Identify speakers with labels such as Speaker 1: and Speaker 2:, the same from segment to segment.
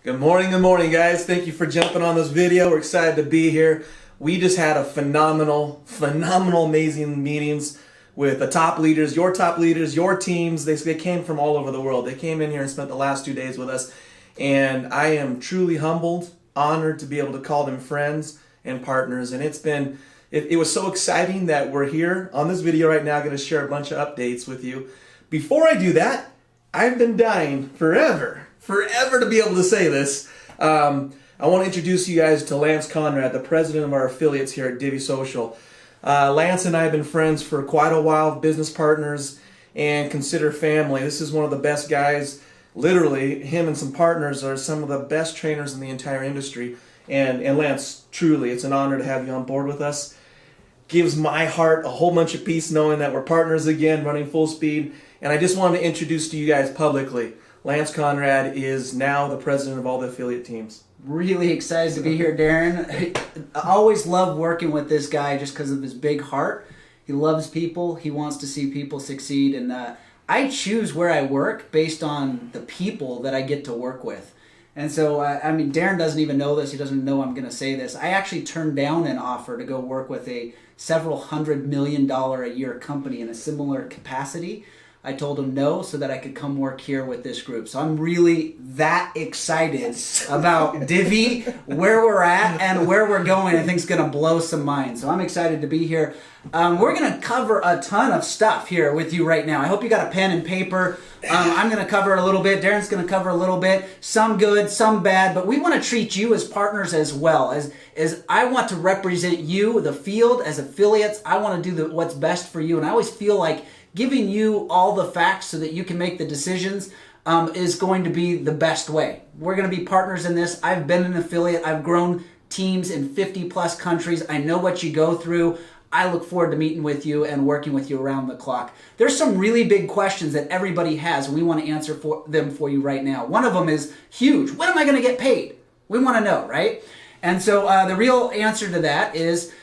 Speaker 1: Good morning, guys. Thank you for jumping on this video. We're excited to be here. We just had a phenomenal, amazing meetings with the top leaders, your teams. They came from all over the world. They came in here and spent the last 2 days with us. And I am truly humbled, honored to be able to call them friends and partners. And it was so exciting that we're here on this video right now, going to share a bunch of updates with you. Before I do that, I've been dying forever to be able to say this. I want to introduce you guys to Lance Conrad, the president of our affiliates here at Divvee.Social. Lance and I have been friends for quite a while, business partners, and consider family. This is one of the best guys. Literally, him and some partners are some of the best trainers in the entire industry. And Lance, truly, it's an honor to have you on board with us. Gives my heart a whole bunch of peace knowing that we're partners again, running full speed. And I just wanted to introduce to you guys publicly, Lance Conrad is now the president of all the affiliate teams.
Speaker 2: Really excited to be here, Darren. I always love working with this guy just because of his big heart. He loves people. He wants to see people succeed. And I choose where I work based on the people that I get to work with. And so, Darren doesn't even know this. He doesn't know I'm going to say this. I actually turned down an offer to go work with a several $100 million a year company in a similar capacity. I told him no so that I could come work here with this group. So I'm really that excited about Divvee, where we're at, and where we're going. I think it's going to blow some minds. So I'm excited to be here. We're going to cover a ton of stuff here with you right now. I hope you got a pen and paper. I'm going to cover a little bit. Darren's going to cover a little bit. Some good, some bad. But we want to treat you as partners as well. As I want to represent you, the field, as affiliates. I want to do what's best for you. And I always feel like giving you all the facts so that you can make the decisions is going to be the best way. We're going to be partners in this. I've been an affiliate. I've grown teams in 50 plus countries. I know what you go through. I look forward to meeting with you and working with you around the clock. There's some really big questions that everybody has, and we want to answer them for you right now. One of them is huge. When am I going to get paid? We want to know, right? And so the real answer to that is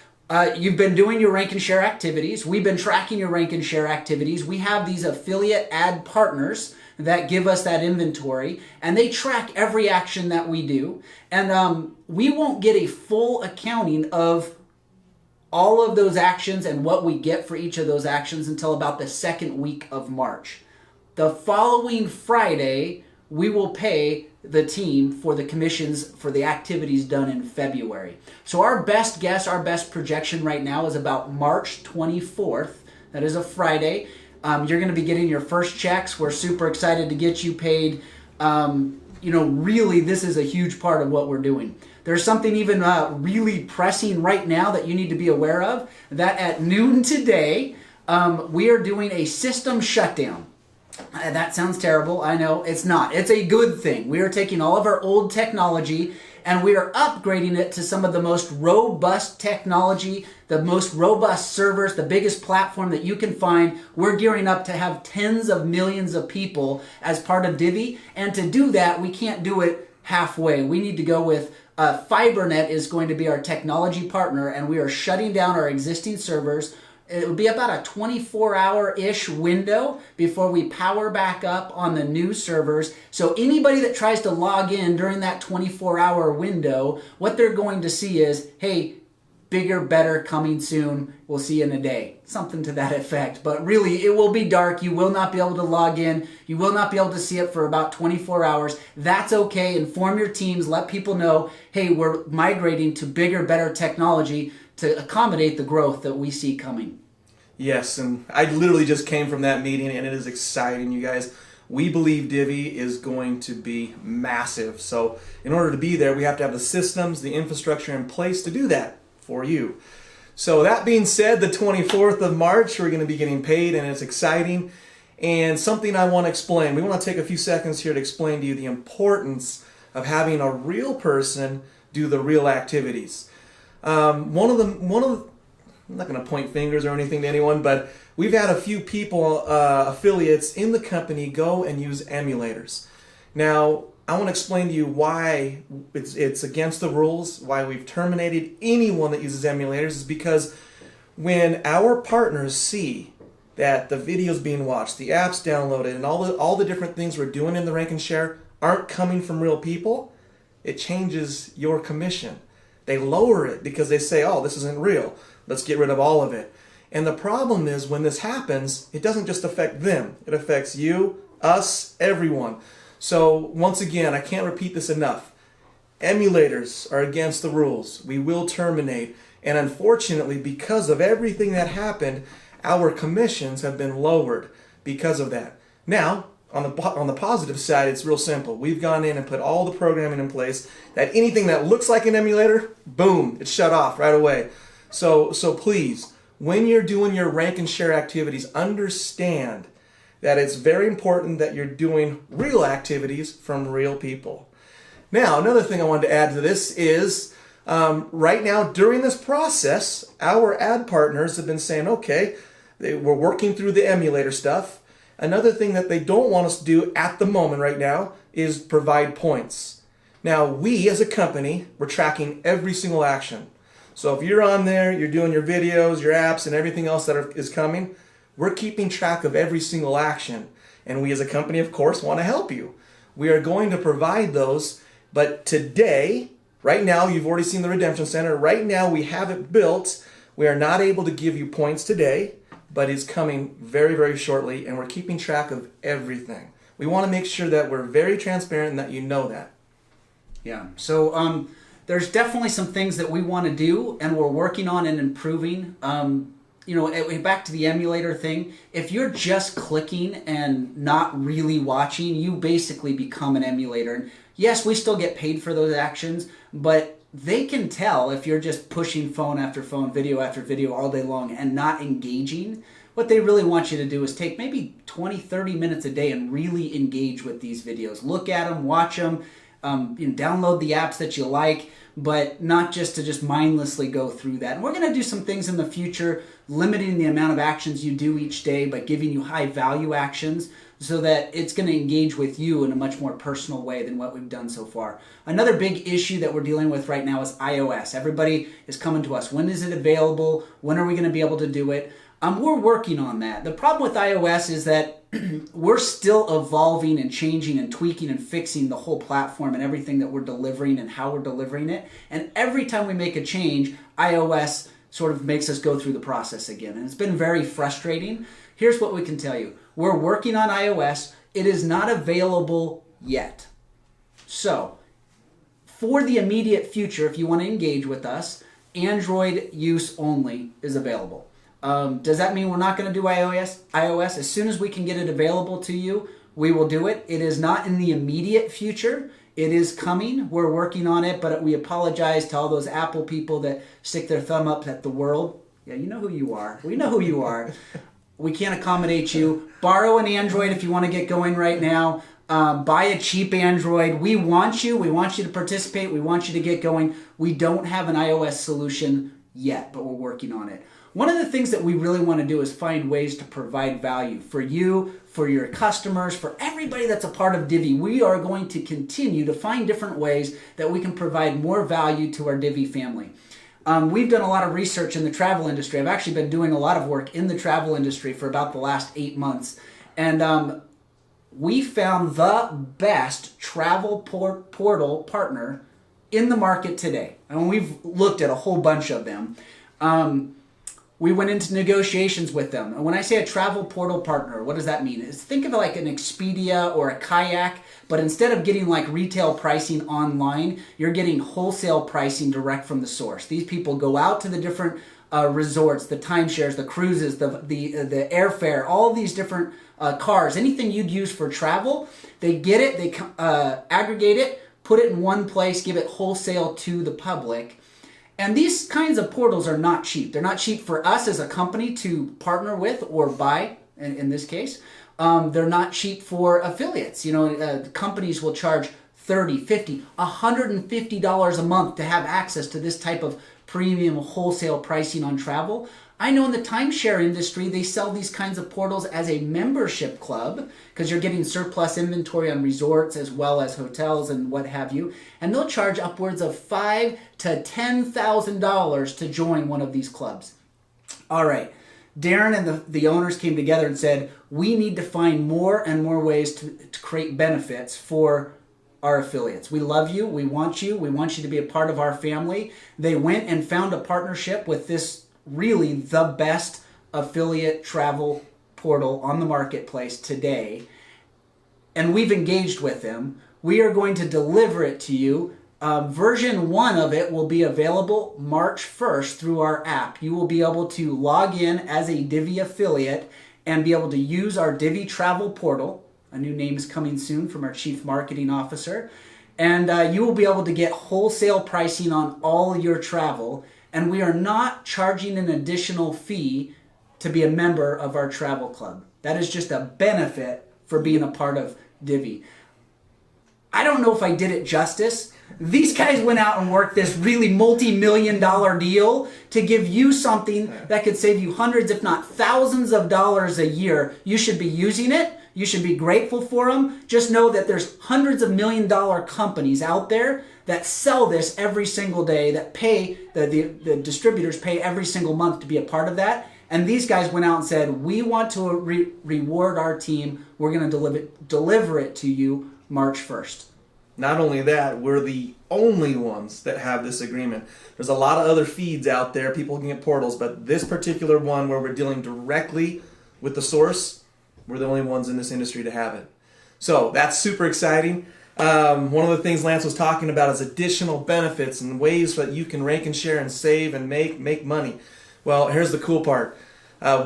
Speaker 2: you've been doing your rank and share activities. We've been tracking your rank and share activities. We have these affiliate ad partners that give us that inventory, and they track every action that we do. And we won't get a full accounting of all of those actions and what we get for each of those actions until about the second week of March. The following Friday, we will pay the team for the commissions for the activities done in February. So our best guess, our best projection right now is about March 24th. That is a Friday. You're going to be getting your first checks. We're super excited to get you paid. Really, this is a huge part of what we're doing. There's something even really pressing right now that you need to be aware of, that at noon today, we are doing a system shutdown. That sounds terrible. I know. It's not. It's a good thing. We are taking all of our old technology and we are upgrading it to some of the most robust technology, the most robust servers, the biggest platform that you can find. We're gearing up to have tens of millions of people as part of Divvee. And to do that, we can't do it halfway. We need to go with FiberNet is going to be our technology partner, and we are shutting down our existing servers. It will be about a 24-hour-ish window before we power back up on the new servers. So anybody that tries to log in during that 24-hour window, what they're going to see is, hey, bigger, better, coming soon. We'll see you in a day. Something to that effect. But really, it will be dark. You will not be able to log in. You will not be able to see it for about 24 hours. That's okay. Inform your teams. Let people know, hey, we're migrating to bigger, better technology to accommodate the growth that we see coming.
Speaker 1: Yes, and I literally just came from that meeting, and it is exciting, you guys. We believe Divvee is going to be massive. So in order to be there, we have to have the systems, the infrastructure in place to do that for you. So that being said, the 24th of March, we're going to be getting paid, and it's exciting. And something I want to explain. We want to take a few seconds here to explain to you the importance of having a real person do the real activities. I'm not going to point fingers or anything to anyone, but we've had a few people, affiliates in the company, go and use emulators. Now, I want to explain to you why it's against the rules, why we've terminated anyone that uses emulators, is because when our partners see that the videos being watched, the apps downloaded, and all the different things we're doing in the rank and share aren't coming from real people, it changes your commission. They lower it because they say, oh, this isn't real. Let's get rid of all of it. And the problem is when this happens, it doesn't just affect them. It affects you, us, everyone. So once again, I can't repeat this enough. Emulators are against the rules. We will terminate. And unfortunately, because of everything that happened, our commissions have been lowered because of that. Now, on the positive side, it's real simple. We've gone in and put all the programming in place that anything that looks like an emulator, boom, it's shut off right away. So please, when you're doing your rank and share activities, understand that it's very important that you're doing real activities from real people. Now, another thing I wanted to add to this is right now during this process, our ad partners have been saying, okay, we're working through the emulator stuff. Another thing that they don't want us to do at the moment right now is provide points. Now, we as a company, we're tracking every single action. So if you're on there, you're doing your videos, your apps, and everything else that is coming, we're keeping track of every single action. And we as a company, of course, want to help you. We are going to provide those, but today, right now, you've already seen the Redemption Center. Right now, we have it built. We are not able to give you points today, but it's coming very, very shortly, and we're keeping track of everything. We want to make sure that we're very transparent and that you know that.
Speaker 2: Yeah, so there's definitely some things that we want to do, and we're working on and improving. Back to the emulator thing, if you're just clicking and not really watching, you basically become an emulator. And yes, we still get paid for those actions, but they can tell if you're just pushing phone after phone, video after video all day long and not engaging. What they really want you to do is take maybe 20, 30 minutes a day and really engage with these videos. Look at them, watch them, download the apps that you like, but not just to just mindlessly go through that. And we're going to do some things in the future, limiting the amount of actions you do each day, but giving you high value actions so that it's going to engage with you in a much more personal way than what we've done so far. Another big issue that we're dealing with right now is iOS. Everybody is coming to us. When is it available? When are we going to be able to do it? We're working on that. The problem with iOS is that we're still evolving and changing and tweaking and fixing the whole platform and everything that we're delivering and how we're delivering it. And every time we make a change, iOS sort of makes us go through the process again. And it's been very frustrating. Here's what we can tell you. We're working on iOS. It is not available yet. So, for the immediate future, if you want to engage with us, Android use only is available. Does that mean we're not going to do iOS? As soon as we can get it available to you, we will do it. It is not in the immediate future. It is coming. We're working on it, but we apologize to all those Apple people that stick their thumb up at the world. Yeah, you know who you are. We know who you are. We can't accommodate you. Borrow an Android if you want to get going right now. Buy a cheap Android. We want you. We want you to participate. We want you to get going. We don't have an iOS solution yet, but we're working on it. One of the things that we really want to do is find ways to provide value for you, for your customers, for everybody that's a part of Divvee. We are going to continue to find different ways that we can provide more value to our Divvee family. We've done a lot of research in the travel industry. I've actually been doing a lot of work in the travel industry for about the last 8 months. And we found the best travel portal partner in the market today. And we've looked at a whole bunch of them. We went into negotiations with them. And when I say a travel portal partner, what does that mean? Think of it like an Expedia or a Kayak, but instead of getting like retail pricing online, you're getting wholesale pricing direct from the source. These people go out to the different resorts, the timeshares, the cruises, the airfare, all these different cars, anything you'd use for travel, they get it, they aggregate it, put it in one place, give it wholesale to the public. And these kinds of portals are not cheap. They're not cheap for us as a company to partner with or buy, in this case. They're not cheap for affiliates. Companies will charge $30, $50, $150 a month to have access to this type of premium wholesale pricing on travel. I know in the timeshare industry, they sell these kinds of portals as a membership club because you're getting surplus inventory on resorts as well as hotels and what have you. And they'll charge upwards of $5,000 to $10,000 to join one of these clubs. All right. Darren and the owners came together and said, we need to find more and more ways to create benefits for our affiliates. We love you. We want you. We want you to be a part of our family. They went and found a partnership with this really the best affiliate travel portal on the marketplace today. And we've engaged with them. We are going to deliver it to you. Version 1 of it will be available March 1st through our app. You will be able to log in as a Divvee affiliate and be able to use our Divvee travel portal. A new name is coming soon from our Chief Marketing Officer. And you will be able to get wholesale pricing on all your travel. And we are not charging an additional fee to be a member of our travel club. That is just a benefit for being a part of Divvee. I don't know if I did it justice. These guys went out and worked this really multi-million-dollar deal to give you something that could save you hundreds, if not thousands of dollars a year. You should be using it. You should be grateful for them. Just know that there's hundreds of million-dollar companies out there that sell this every single day, that pay, the distributors pay every single month to be a part of that. And these guys went out and said, we want to reward our team. We're going to deliver it to you March 1st.
Speaker 1: Not only that, we're the only ones that have this agreement. There's a lot of other feeds out there. People can get portals, but this particular one where we're dealing directly with the source, we're the only ones in this industry to have it. So that's super exciting. One of the things Lance was talking about is additional benefits and ways that you can rank and share and save and make money. Well, here's the cool part.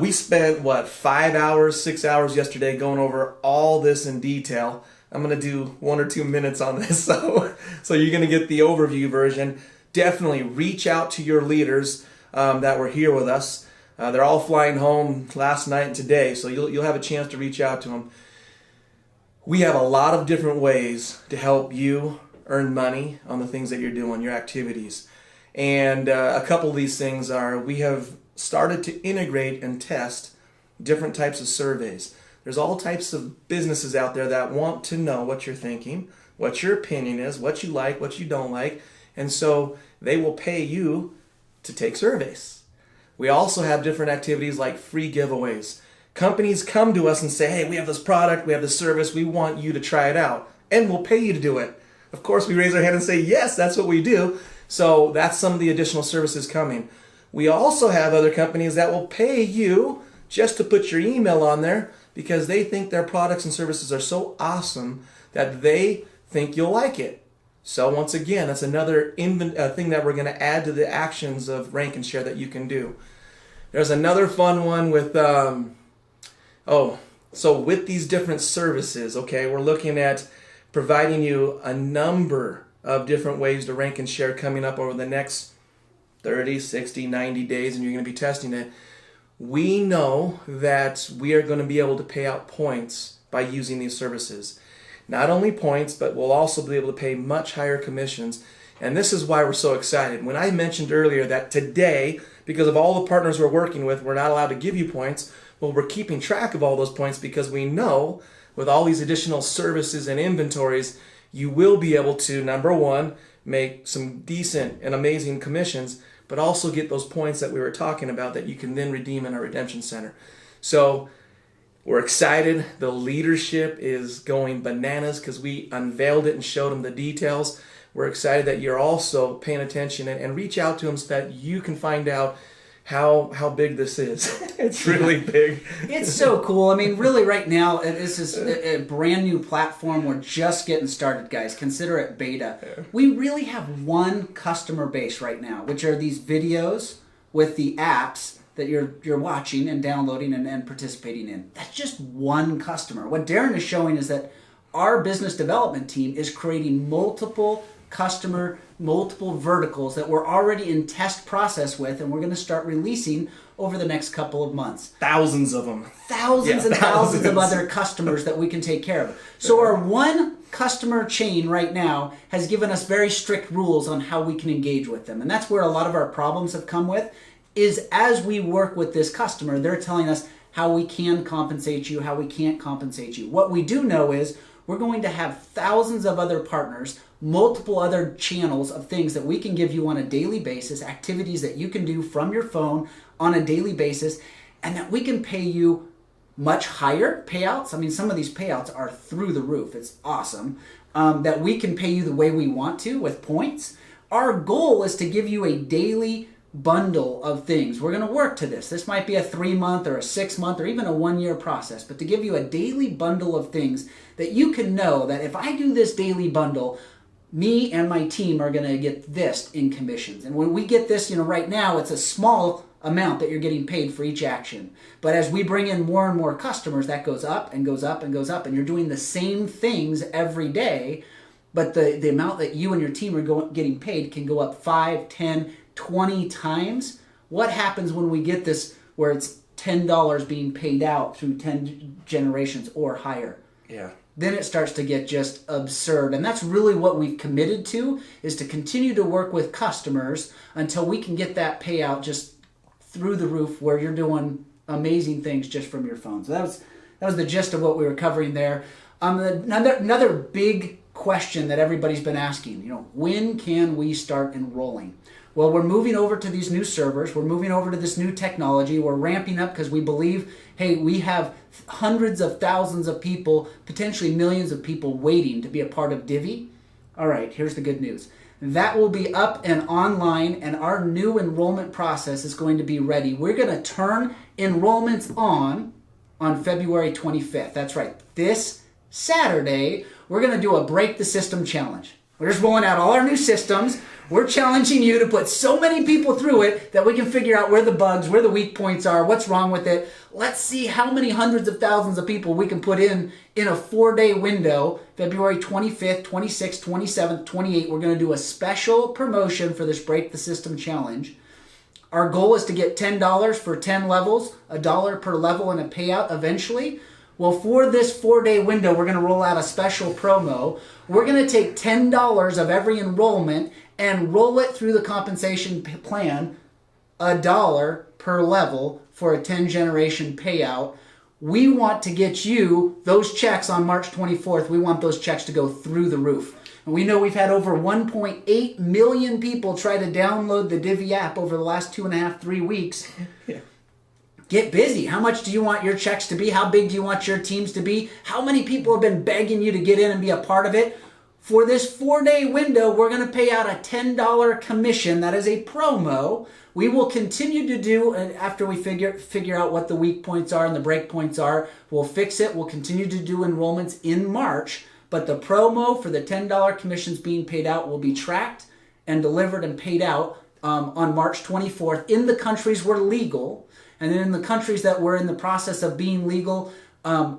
Speaker 1: We spent, 5 hours, 6 hours yesterday going over all this in detail. I'm going to do 1 or 2 minutes on this, so you're going to get the overview version. Definitely reach out to your leaders that were here with us. They're all flying home last night and today, so you'll have a chance to reach out to them. We have a lot of different ways to help you earn money on the things that you're doing, your activities. And a couple of these things are, we have started to integrate and test different types of surveys. There's all types of businesses out there that want to know what you're thinking, what your opinion is, what you like, what you don't like, and so they will pay you to take surveys. We also have different activities like free giveaways. Companies come to us and say, hey, we have this product, we have this service, we want you to try it out, and we'll pay you to do it. Of course, we raise our hand and say, yes, that's what we do. So that's some of the additional services coming. We also have other companies that will pay you just to put your email on there because they think their products and services are so awesome that they think you'll like it. So once again, that's another thing that we're going to add to the actions of rank and share that you can do. There's another fun one with, so with these different services, okay, we're looking at providing you a number of different ways to rank and share coming up over the next 30, 60, 90 days, and you're going to be testing it. We know that we are going to be able to pay out points by using these services. Not only points, but we'll also be able to pay much higher commissions. And this is why we're so excited. When I mentioned earlier that today, because of all the partners we're working with, we're not allowed to give you points, well, we're keeping track of all those points because we know with all these additional services and inventories, you will be able to, number one, make some decent and amazing commissions, but also get those points that we were talking about that you can then redeem in our redemption center. So we're excited. The leadership is going bananas because we unveiled it and showed them the details. We're excited that you're also paying attention and reach out to them so that you can find out how big this is. It's really big.
Speaker 2: It's so cool. I mean, really right now, this is a brand new platform. We're just getting started, guys. Consider it beta. Yeah. We really have one customer base right now, which are these videos with the apps that you're watching and downloading and participating in. That's just one customer. What Darren is showing is that our business development team is creating multiple multiple verticals that we're already in test process with, and we're going to start releasing over the next couple of months.
Speaker 1: Thousands of them.
Speaker 2: Thousands of other customers that we can take care of. So our one customer chain right now has given us very strict rules on how we can engage with them. And that's where a lot of our problems have come with, is as we work with this customer, they're telling us how we can compensate you, how we can't compensate you. What we do know is we're going to have thousands of other partners, multiple other channels of things that we can give you on a daily basis, activities that you can do from your phone on a daily basis, and that we can pay you much higher payouts. I mean, some of these payouts are through the roof. It's awesome. That we can pay you the way we want to with points. Our goal is to give you a daily bundle of things. We're going to work to this. This might be a 3-month or a 6-month or even a 1-year process, but to give you a daily bundle of things that you can know that if I do this daily bundle, me and my team are going to get this in commissions. And when we get this, right now it's a small amount that you're getting paid for each action. But as we bring in more and more customers, that goes up and goes up and goes up, and you're doing the same things every day, but the amount that you and your team are getting paid can go up 5, 10, 20 times. What happens when we get this where it's $10 being paid out through 10 generations or higher?
Speaker 1: Yeah.
Speaker 2: Then it starts to get just absurd. And that's really what we've committed to, is to continue to work with customers until we can get that payout just through the roof, where you're doing amazing things just from your phone. So that was the gist of what we were covering there. Another big question that everybody's been asking, when can we start enrolling? Well, we're moving over to these new servers. We're moving over to this new technology. We're ramping up because we believe, hey, we have hundreds of thousands of people, potentially millions of people waiting to be a part of Divvee. All right, here's the good news. That will be up and online, and our new enrollment process is going to be ready. We're going to turn enrollments on February 25th. That's right. This Saturday, we're going to do a Break the System challenge. We're just rolling out all our new systems. We're challenging you to put so many people through it that we can figure out where the bugs, where the weak points are, what's wrong with it. Let's see how many hundreds of thousands of people we can put in a 4-day window, February 25th, 26th, 27th, 28th. We're going to do a special promotion for this Break the System challenge. Our goal is to get $10 for 10 levels, $1 per level, and a payout eventually. Well, for this 4-day window, we're going to roll out a special promo. We're going to take $10 of every enrollment and roll it through the compensation plan, $1 per level for a 10-generation payout. We want to get you those checks on March 24th. We want those checks to go through the roof. And we know we've had over 1.8 million people try to download the Divvee app over the last 2.5, 3 weeks.
Speaker 1: Yeah.
Speaker 2: Get busy. How much do you want your checks to be? How big do you want your teams to be? How many people have been begging you to get in and be a part of it? For this 4-day window, we're going to pay out a $10 commission. That is a promo. We will continue to do, after we figure out what the weak points are and the break points are, we'll fix it. We'll continue to do enrollments in March. But the promo for the $10 commissions being paid out will be tracked and delivered and paid out on March 24th in the countries we're legal. And then in the countries that we're in the process of being legal,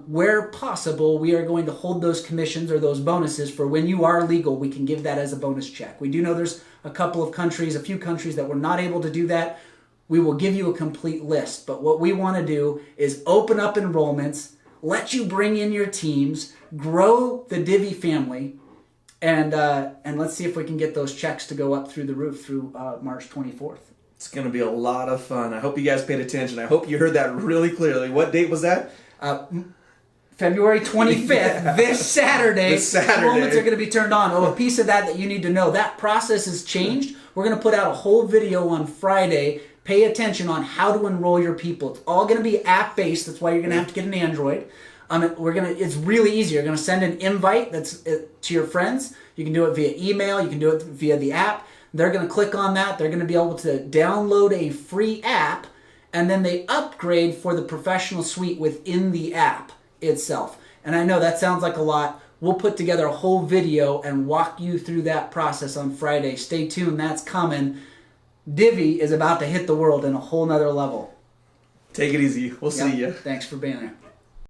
Speaker 2: where possible, we are going to hold those commissions or those bonuses for when you are legal. We can give that as a bonus check. We do know there's a few countries that we're not able to do that. We will give you a complete list. But what we want to do is open up enrollments, let you bring in your teams, grow the Divvee family, and let's see if we can get those checks to go up through the roof through March 24th.
Speaker 1: It's going to be a lot of fun. I hope you guys paid attention. I hope you heard that really clearly. What date was that?
Speaker 2: February 25th, this Saturday. Enrollments are going to be turned on. Oh, a piece of that you need to know. That process has changed. We're going to put out a whole video on Friday. Pay attention on how to enroll your people. It's all going to be app-based. That's why you're going to have to get an Android. It's really easy. You're going to send an invite to your friends. You can do it via email. You can do it via the app. They're going to click on that. They're going to be able to download a free app, and then they upgrade for the professional suite within the app itself. And I know that sounds like a lot. We'll put together a whole video and walk you through that process on Friday. Stay tuned. That's coming. Divvee is about to hit the world in a whole nother level.
Speaker 1: Take it easy. We'll see you.
Speaker 2: Thanks for being there.